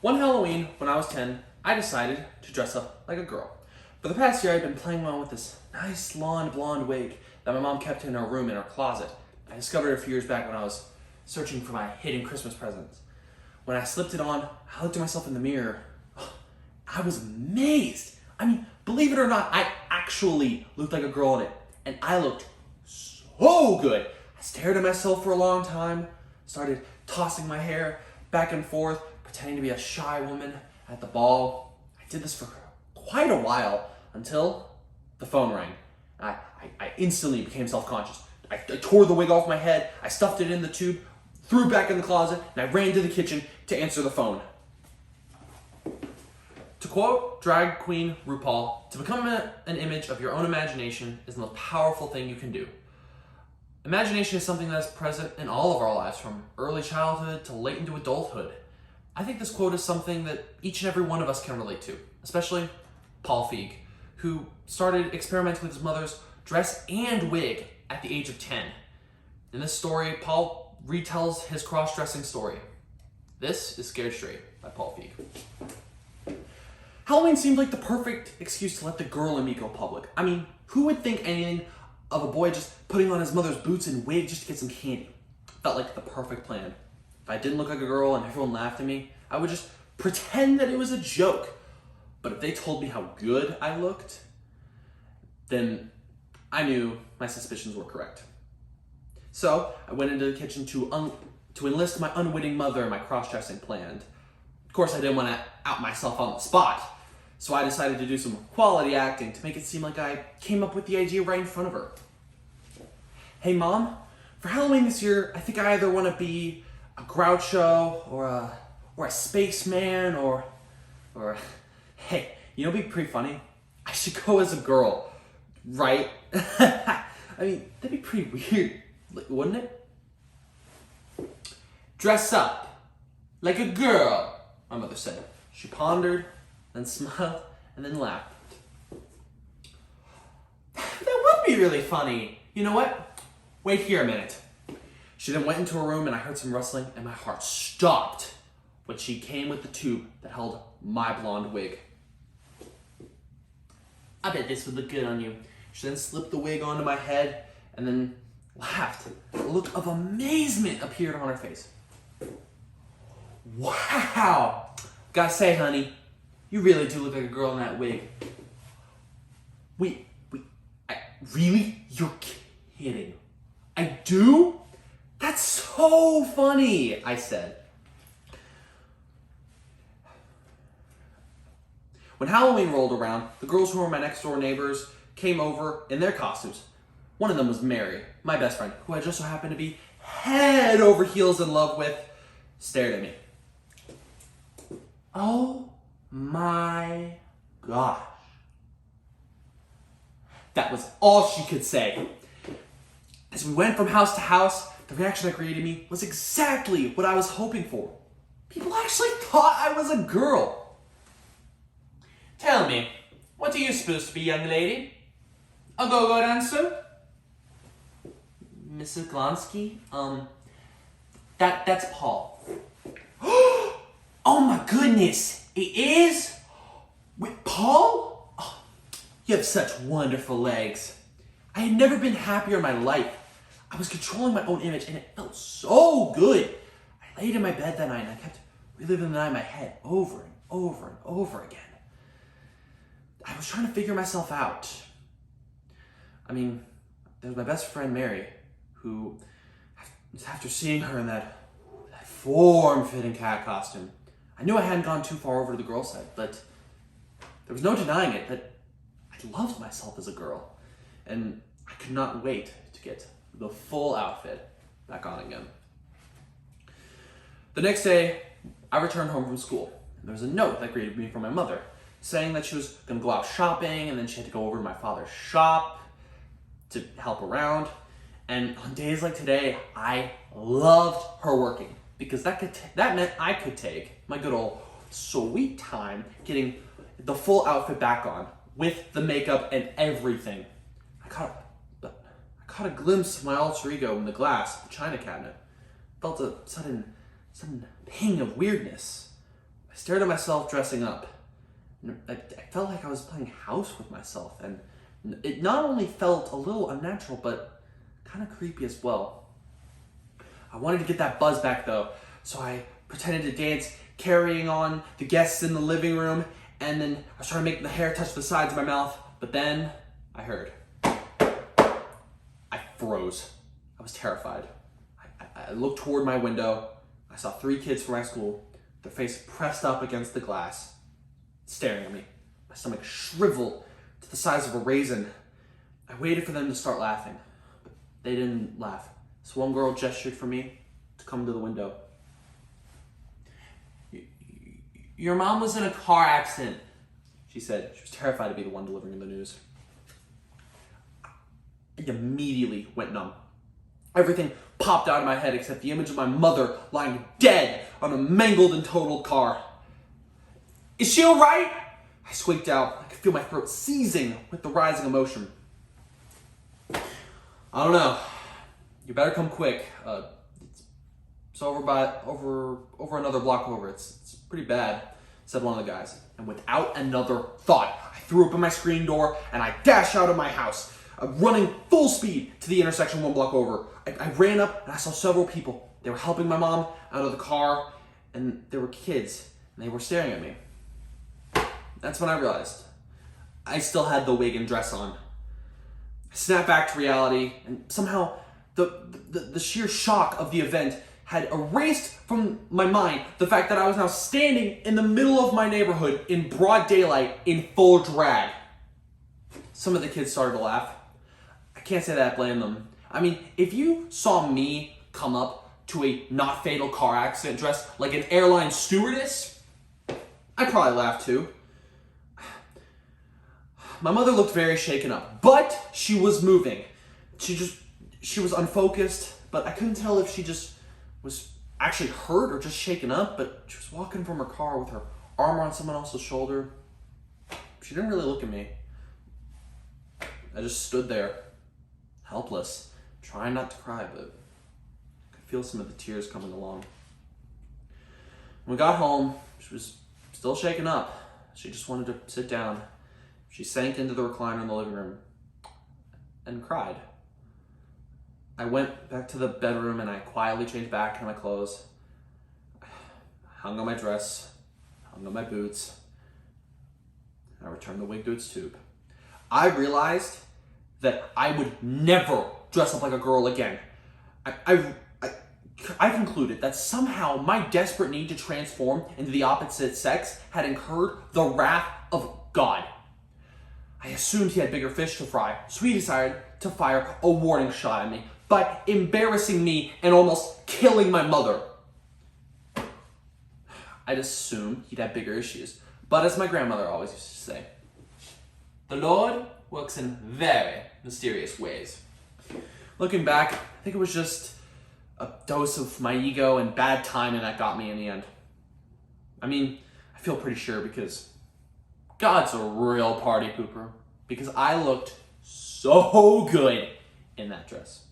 One Halloween, when I was 10, I decided to dress up like a girl. For the past year, I've been playing around with this nice blonde wig that my mom kept in her room in her closet. I discovered it a few years back when I was searching for my hidden Christmas presents. When I slipped it on, I looked at myself in the mirror. I was amazed. I mean, believe it or not, I actually looked like a girl in it, and I looked so good. I stared at myself for a long time, started tossing my hair back and forth, pretending to be a shy woman at the ball. I did this for quite a while until the phone rang. I instantly became self-conscious. I tore the wig off my head, I stuffed it in the tube, threw it back in the closet, and I ran to the kitchen to answer the phone. To quote drag queen RuPaul, to become an image of your own imagination is the most powerful thing you can do. Imagination is something that's present in all of our lives, from early childhood to late into adulthood. I think this quote is something that each and every one of us can relate to, especially Paul Feig, who started experimenting with his mother's dress and wig at the age of 10. In this story, Paul retells his cross-dressing story. This is Scared Straight by Paul Feig. Halloween seemed like the perfect excuse to let the girl in me go public. I mean, who would think anything of a boy just putting on his mother's boots and wig just to get some candy? Felt like the perfect plan. If I didn't look like a girl and everyone laughed at me, I would just pretend that it was a joke. But if they told me how good I looked, then I knew my suspicions were correct. So I went into the kitchen to enlist my unwitting mother in my cross-dressing plan. Of course, I didn't want to out myself on the spot, so I decided to do some quality acting to make it seem like I came up with the idea right in front of her. Hey Mom, for Halloween this year, I think I either want to be a Groucho or a spaceman or hey, you know what'd be pretty funny? I should go as a girl, right? I mean, that'd be pretty weird, wouldn't it? Dress up like a girl, my mother said. She pondered, then smiled, and then laughed. That would be really funny. You know what? Wait here a minute. She then went into her room and I heard some rustling and my heart stopped when she came with the tube that held my blonde wig. I bet this would look good on you. She then slipped the wig onto my head and then laughed. A look of amazement appeared on her face. Wow! Gotta say, honey, you really do look like a girl in that wig. Wait, really? You're kidding. I do? That's so funny, I said. When Halloween rolled around, the girls who were my next door neighbors came over in their costumes. One of them was Mary, my best friend, who I just so happened to be head over heels in love with, stared at me. Oh my gosh. That was all she could say. As we went from house to house, the reaction that greeted me was exactly what I was hoping for. People actually thought I was a girl. Tell me, what are you supposed to be, young lady? A go-go dancer? Mrs. Glonsky? That's Paul. Oh my goodness, it is? With Paul? Oh, you have such wonderful legs. I had never been happier in my life. I was controlling my own image and it felt so good. I laid in my bed that night and I kept reliving the night in my head over and over and over again. I was trying to figure myself out. I mean, there was my best friend Mary, who, after seeing her in that form-fitting cat costume, I knew I hadn't gone too far over to the girl side, but there was no denying it that I loved myself as a girl, and I could not wait to get the full outfit back on again. The next day, I returned home from school, and there was a note that greeted me from my mother, saying that she was going to go out shopping, and then she had to go over to my father's shop to help around. And on days like today, I loved her working, because that meant I could take my good old sweet time getting the full outfit back on with the makeup and everything. I caught a glimpse of my alter ego in the glass of the china cabinet. Felt a sudden ping of weirdness. I stared at myself dressing up. I felt like I was playing house with myself, and it not only felt a little unnatural, but kind of creepy as well. I wanted to get that buzz back though, so I pretended to dance, carrying on the guests in the living room, and then I was trying to make the hair touch the sides of my mouth, but then I heard. I froze. I was terrified. I looked toward my window. I saw 3 kids from my school, their face pressed up against the glass, staring at me. My stomach shriveled to the size of a raisin. I waited for them to start laughing, but they didn't laugh. So one girl gestured for me to come to the window. "Your mom was in a car accident," she said. She was terrified to be the one delivering the news. I immediately went numb. Everything popped out of my head except the image of my mother lying dead on a mangled and totaled car. "Is she all right?" I squeaked out. I could feel my throat seizing with the rising emotion. "I don't know. You better come quick. It's over another block over. It's pretty bad," said one of the guys. And without another thought, I threw open my screen door and I dashed out of my house, running full speed to the intersection 1 block over. I ran up and I saw several people. They were helping my mom out of the car, and there were kids, and they were staring at me. That's when I realized I still had the wig and dress on. I snapped back to reality, and somehow the sheer shock of the event had erased from my mind the fact that I was now standing in the middle of my neighborhood in broad daylight in full drag. Some of the kids started to laugh. I can't say that I blame them. I mean, if you saw me come up to a not fatal car accident dressed like an airline stewardess, I'd probably laugh too. My mother looked very shaken up, but she was moving. She was unfocused, but I couldn't tell if she just was actually hurt or just shaken up, but she was walking from her car with her arm on someone else's shoulder. She didn't really look at me. I just stood there, helpless, trying not to cry, but I could feel some of the tears coming along. When we got home, she was still shaken up. She just wanted to sit down. She sank into the recliner in the living room and cried. I went back to the bedroom and I quietly changed back into my clothes. I hung on my dress, hung on my boots, and I returned the wig to its tube. I realized that I would never dress up like a girl again. I concluded that somehow my desperate need to transform into the opposite sex had incurred the wrath of God. I assumed he had bigger fish to fry, so he decided to fire a warning shot at me by embarrassing me and almost killing my mother. I'd assumed he'd have bigger issues, but as my grandmother always used to say, the Lord works in very mysterious ways. Looking back, I think it was just a dose of my ego and bad timing that got me in the end. I mean, I feel pretty sure because God's a real party pooper, because I looked so good in that dress.